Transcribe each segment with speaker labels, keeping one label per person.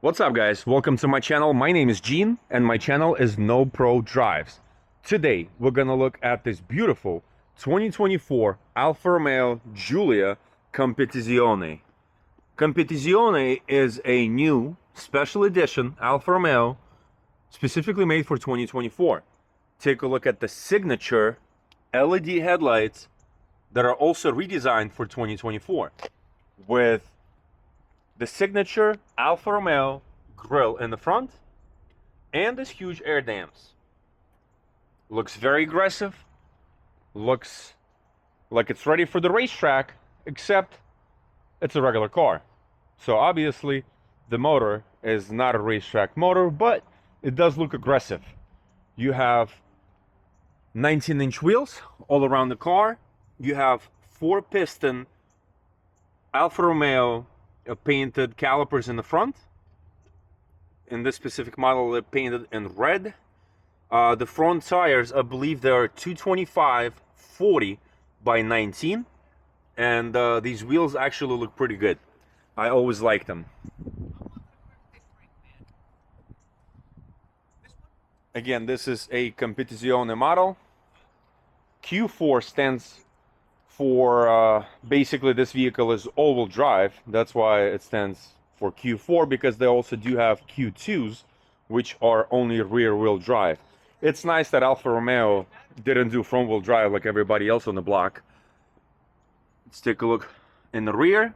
Speaker 1: What's up, guys? Welcome to my channel. My name is Gene and my channel is No Pro Drives. Today we're gonna look at this beautiful 2024 Alfa Romeo Giulia Competizione. Competizione is a new special edition Alfa Romeo specifically made for 2024. Take a look at the signature LED headlights that are also redesigned for 2024 with the signature Alfa Romeo grille in the front and this huge air dams. Looks very aggressive, looks like it's ready for the racetrack, except it's a regular car. So obviously the motor is not a racetrack motor, but it does look aggressive. You have 19-inch wheels all around the car. You have 4-piston Alfa Romeo painted calipers in the front. In this specific model, they're painted in red. The front tires, I believe they are 225/40 by 19, and these wheels actually look pretty good. I always like them. Again, this is a Competizione model. Q4 stands for basically this vehicle is all-wheel drive. That's why it stands for Q4, because they also do have Q2s, which are only rear-wheel drive. It's nice that Alfa Romeo didn't do front-wheel drive like everybody else on the block. Let's take a look in the rear.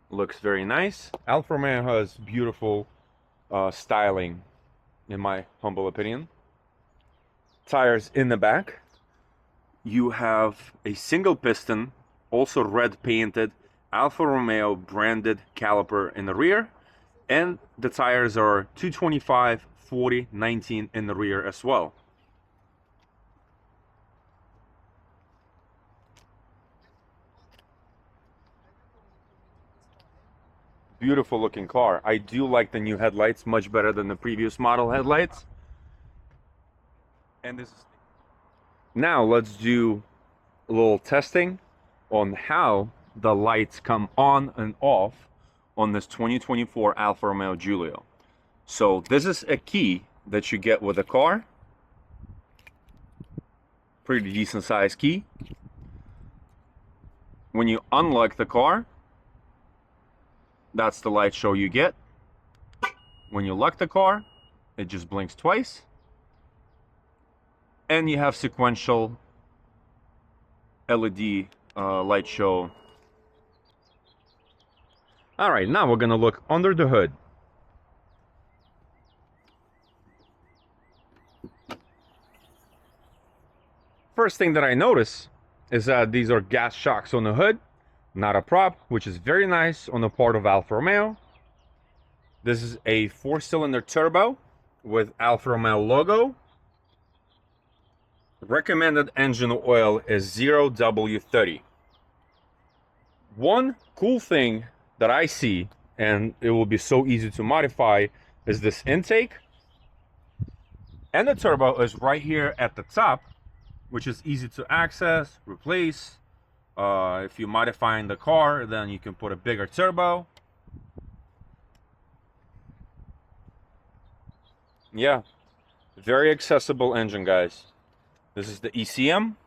Speaker 1: Looks very nice. Alfa Romeo has beautiful styling, in my humble opinion. Tires in the back. You have a single piston, also red painted, Alfa Romeo branded caliper in the rear, and the tires are 225/40 19 in the rear as well. Beautiful looking car. I do like the new headlights much better than the previous model headlights. And this is now let's do a little testing on how the lights come on and off on this 2024 Alfa Romeo Giulia. So this is a key that you get with the car. Pretty decent size key. When you unlock the car, that's the light show you get. When you lock the car, it just blinks twice. And you have sequential LED light show. All right, now we're gonna look under the hood. First thing that I notice is that these are gas shocks on the hood, not a prop, which is very nice on the part of Alfa Romeo. This is a 4-cylinder turbo with Alfa Romeo logo. Recommended engine oil is 0W30. One cool thing that I see, and it will be so easy to modify, is this intake. And the turbo is right here at the top, which is easy to access, replace. If you're modifying the car, then you can put a bigger turbo. Yeah, very accessible engine, guys. This is the ECM,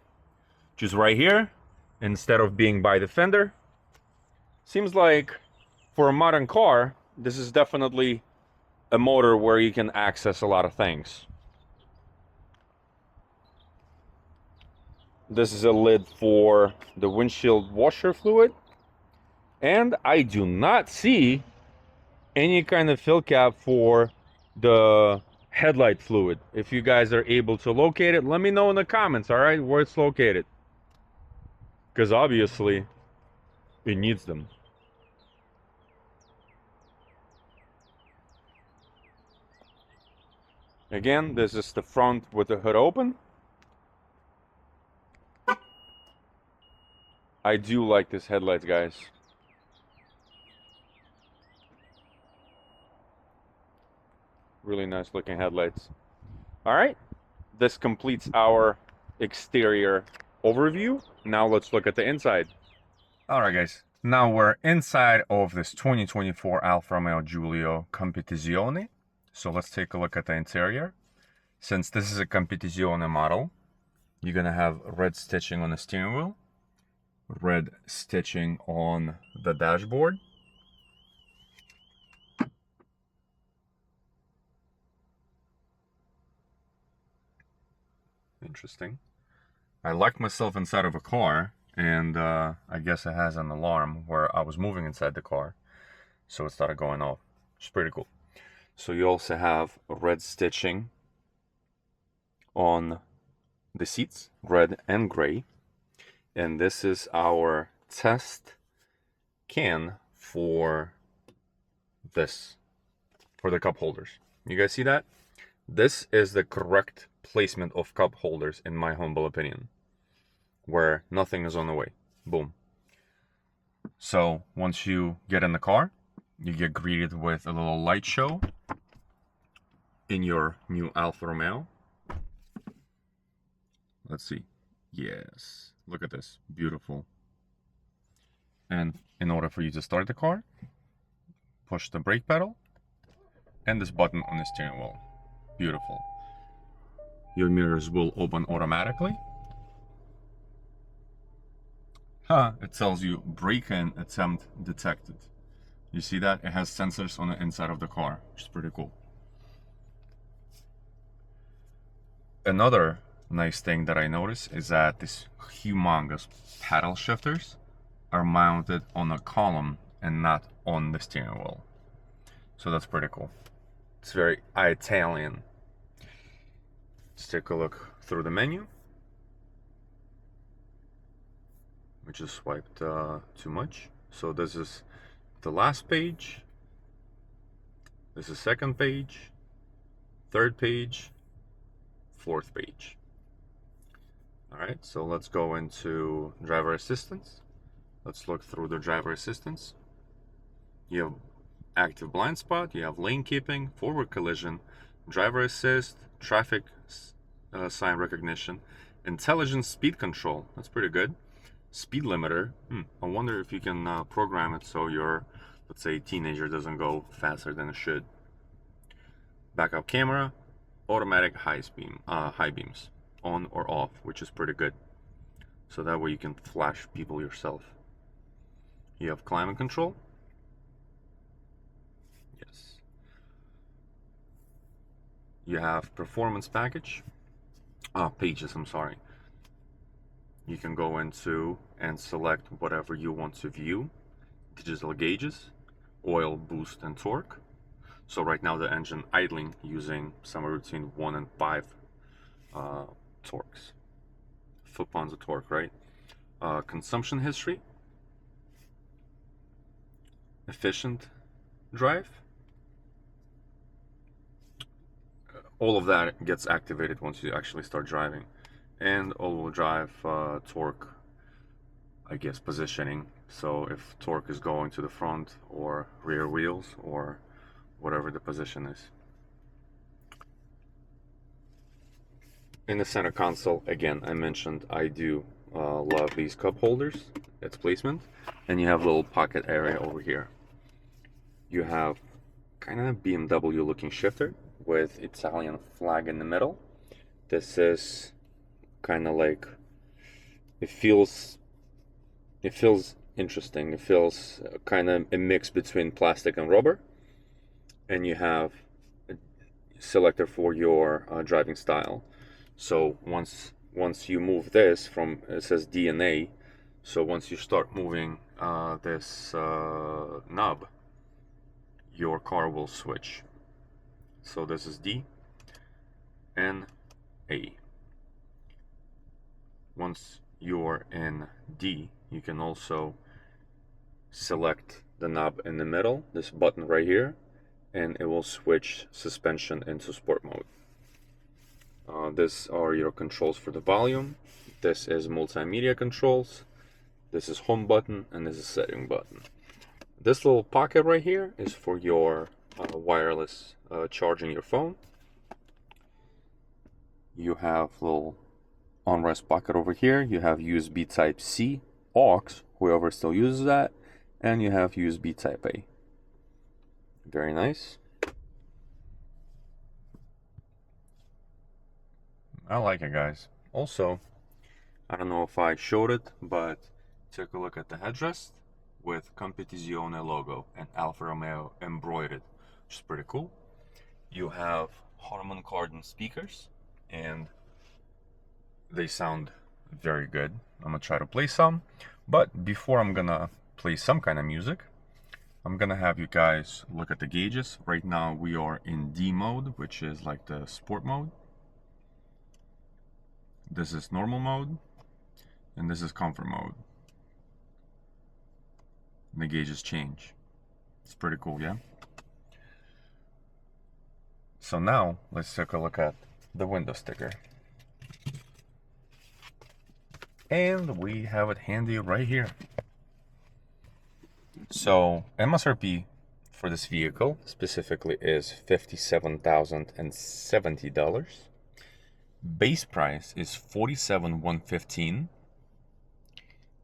Speaker 1: which is right here, instead of being by the fender. Seems like for a modern car, this is definitely a motor where you can access a lot of things. This is a lid for the windshield washer fluid. And I do not see any kind of fill cap for the headlight fluid. If you guys are able to locate it, let me know in the comments, all right, where it's located, because obviously it needs them. Again, this is the front with the hood open. I do like this headlights, guys. Really nice looking headlights. All right, this completes our exterior overview. Now let's look at the inside. All right, guys, Now we're inside of this 2024 Alfa Romeo Giulia Competizione. So let's take a look at the interior. Since this is a Competizione model, you're gonna have red stitching on the steering wheel, red stitching on the dashboard. Interesting. I locked myself inside of a car, and I guess it has an alarm where I was moving inside the car, so it started going off. It's pretty cool. So you also have red stitching on the seats, red and gray. And this is our test can for this, for the cup holders. You guys see that? This is the correct placement of cup holders in my humble opinion, where nothing is on the way. Boom. So once you get in the car, you get greeted with a little light show in your new Alfa Romeo. Let's see. Yes, look at this, beautiful. And in order for you to start the car, push the brake pedal and this button on the steering wheel. Beautiful. Your mirrors will open automatically. It tells you brake-in attempt detected. You see that? It has sensors on the inside of the car, which is pretty cool. Another nice thing that I noticed is that these humongous paddle shifters are mounted on a column and not on the steering wheel. So that's pretty cool. It's very Italian. Let's take a look through the menu. We just swiped too much. So this is the last page. This is second page, third page, fourth page. All right, so let's go into driver assistance. Let's look through the driver assistance. You have active blind spot, you have lane keeping, forward collision, driver assist, traffic sign recognition, intelligent speed control. That's pretty good. Speed limiter. I wonder if you can program it so your, let's say, teenager doesn't go faster than it should. Backup camera, automatic high beams, on or off, which is pretty good. So that way you can flash people yourself. You have climate control. Yes. You have performance package. Pages, I'm sorry. You can go into and select whatever you want to view. Digital gauges, oil, boost, and torque. So right now the engine idling using somewhere between 1 and 5 torques. Foot-pounds of torque, right? Consumption history. Efficient drive. All of that gets activated once you actually start driving. And all-wheel drive torque, I guess, positioning. So if torque is going to the front or rear wheels or whatever the position is. In the center console, again, I mentioned I do love these cup holders, its placement. And you have a little pocket area over here. You have kind of BMW looking shifter with Italian flag in the middle. This is kind of like, it feels interesting. It feels kind of a mix between plastic and rubber. And you have a selector for your driving style. So once you move this from, it says DNA, so once you start moving this knob, your car will switch. So this is D and A. Once you're in D, you can also select the knob in the middle, this button right here, and it will switch suspension into sport mode. These are your controls for the volume. This is multimedia controls. This is home button, and this is setting button. This little pocket right here is for your wireless charging your phone. You have little armrest pocket over here. You have USB Type-C, aux, whoever still uses that, and you have USB Type A. Very nice. I like it, guys. Also, I don't know if I showed it, but take a look at the headrest with Competizione logo and Alfa Romeo embroidered, which is pretty cool. You have Harman Kardon speakers, and they sound very good. I'm gonna try to play some, but before I'm gonna play some kind of music, I'm gonna have you guys look at the gauges. Right now we are in D mode, which is like the sport mode. This is normal mode, and this is comfort mode. And the gauges change. It's pretty cool, yeah? So now let's take a look at the window sticker. And we have it handy right here. So MSRP for this vehicle specifically is $57,070. Base price is $47,115.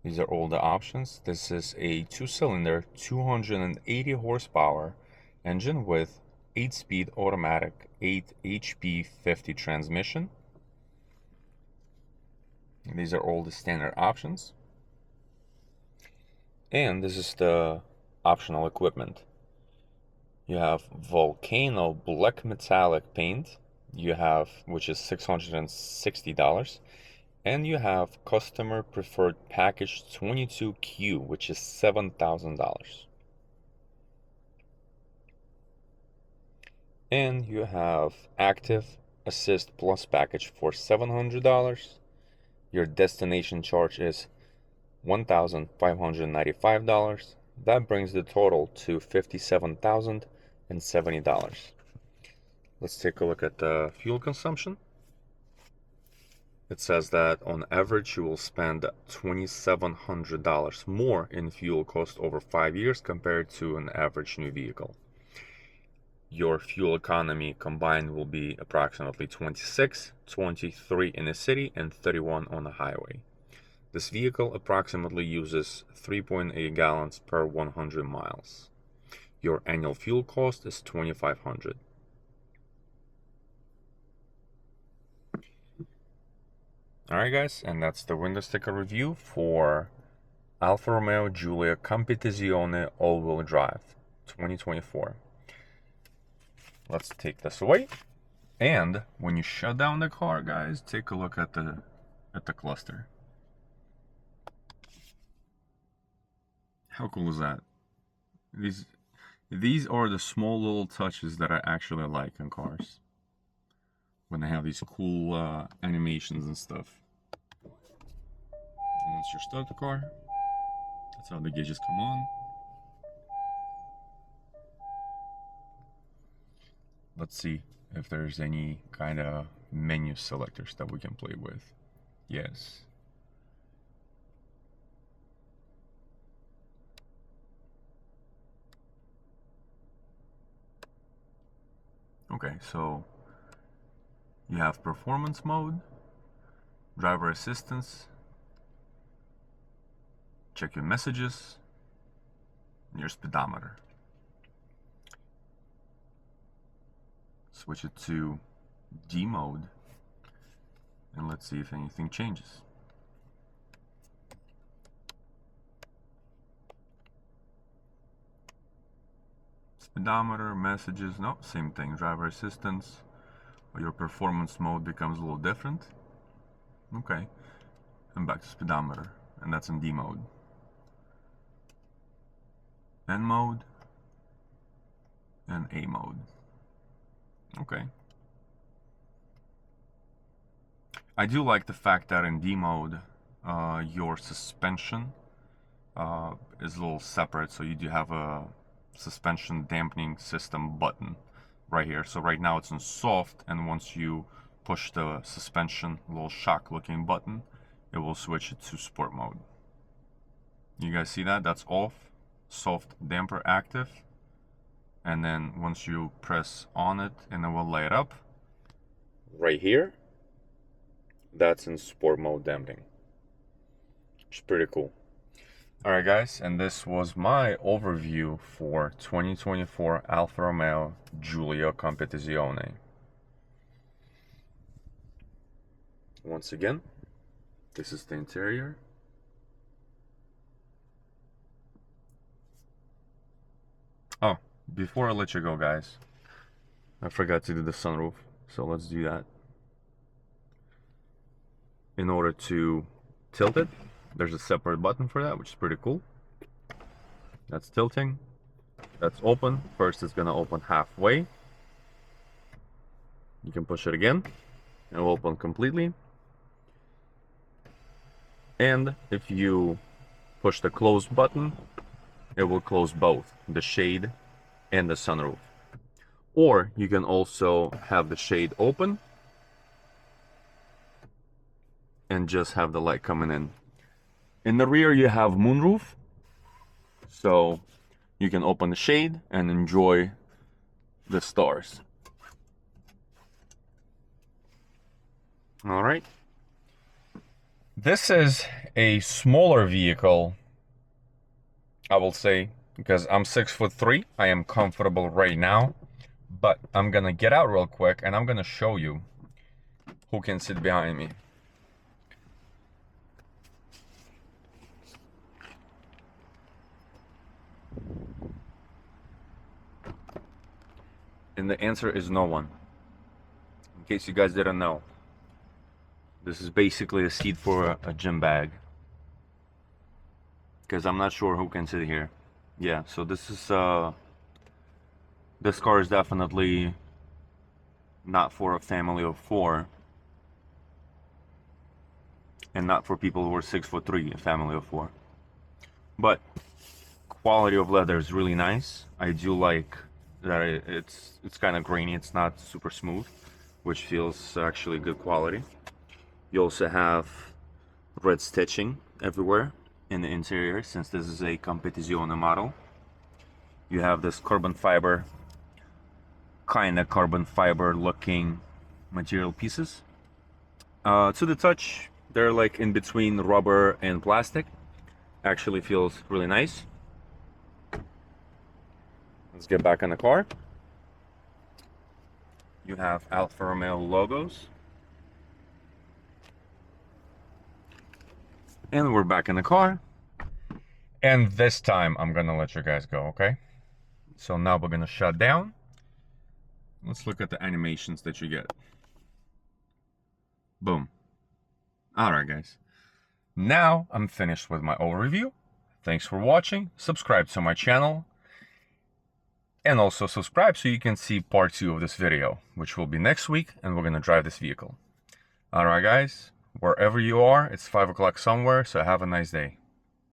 Speaker 1: These are all the options. This is a 2-cylinder, 280 horsepower engine with 8-speed automatic 8 HP 50 transmission. These are all the standard options. And this is the optional equipment. You have Volcano black metallic paint, you have, which is $660, and you have customer preferred package 22Q, which is $7,000. And you have active assist plus package for $700. Your destination charge is $1,595. That brings the total to $57,070. Let's take a look at the fuel consumption. It says that on average you will spend $2,700 more in fuel cost over 5 years compared to an average new vehicle. Your fuel economy combined will be approximately 26, 23 in the city, and 31 on the highway. This vehicle approximately uses 3.8 gallons per 100 miles. Your annual fuel cost is $2,500. Alright guys, and that's the window sticker review for Alfa Romeo Giulia Competizione all-wheel drive 2024. Let's take this away. And when you shut down the car, guys, take a look at the cluster. How cool is that? These are the small little touches that I actually like in cars, when they have these cool animations and stuff. And once you start the car, that's how the gauges come on. Let's see if there's any kind of menu selectors that we can play with. Yes. Okay, so you have performance mode, driver assistance, check your messages, and your speedometer. Switch it to D mode, and let's see if anything changes. Speedometer, messages, no, same thing. Driver assistance, or your performance mode becomes a little different. Okay, and back to speedometer, and that's in D mode. N mode, and A mode. Okay. I do like the fact that in D mode, your suspension is a little separate, so you do have a suspension dampening system button right here. So right now it's in soft, and once you push the suspension little shock looking button, it will switch it to sport mode. You guys see that? That's off, soft damper active, and then once you press on it and it will light up right here, that's in sport mode damping, which is pretty cool. Alright guys, and this was my overview for 2024 Alfa Romeo Giulia Competizione. Once again, this is the interior. Oh, before I let you go guys, I forgot to do the sunroof, so let's do that. In order to tilt it, there's a separate button for that, which is pretty cool. That's tilting. That's open. First it's gonna open halfway. You can push it again. It will open completely. And if you push the close button, it will close both the shade and the sunroof. Or you can also have the shade open and just have the light coming in. In the rear you have moonroof, so you can open the shade and enjoy the stars. All right. This is a smaller vehicle, I will say, because I'm 6'3". I am comfortable right now, but I'm gonna get out real quick and I'm gonna show you who can sit behind me. And the answer is no one. In case you guys didn't know, this is basically a seat for a gym bag, because I'm not sure who can sit here. Yeah, so this is this car is definitely not for a family of 4, and not for people who are 6'3", a family of 4. But quality of leather is really nice. I do like that it's kind of grainy. It's not super smooth, which feels actually good quality. You also have red stitching everywhere in the interior, since this is a Competizione model. You have this carbon fiber, kind of carbon fiber looking material pieces. To the touch, they're like in between rubber and plastic. Actually feels really nice. Let's get back in the car. You have Alfa Romeo logos. And we're back in the car. And this time I'm gonna let you guys go, okay? So now we're gonna shut down. Let's look at the animations that you get. Boom. Alright guys. Now I'm finished with my overview. Thanks for watching. Subscribe to my channel. And also subscribe so you can see part 2 of this video, which will be next week, and we're gonna drive this vehicle. Alright guys. Wherever you are, it's 5 o'clock somewhere, so have a nice day.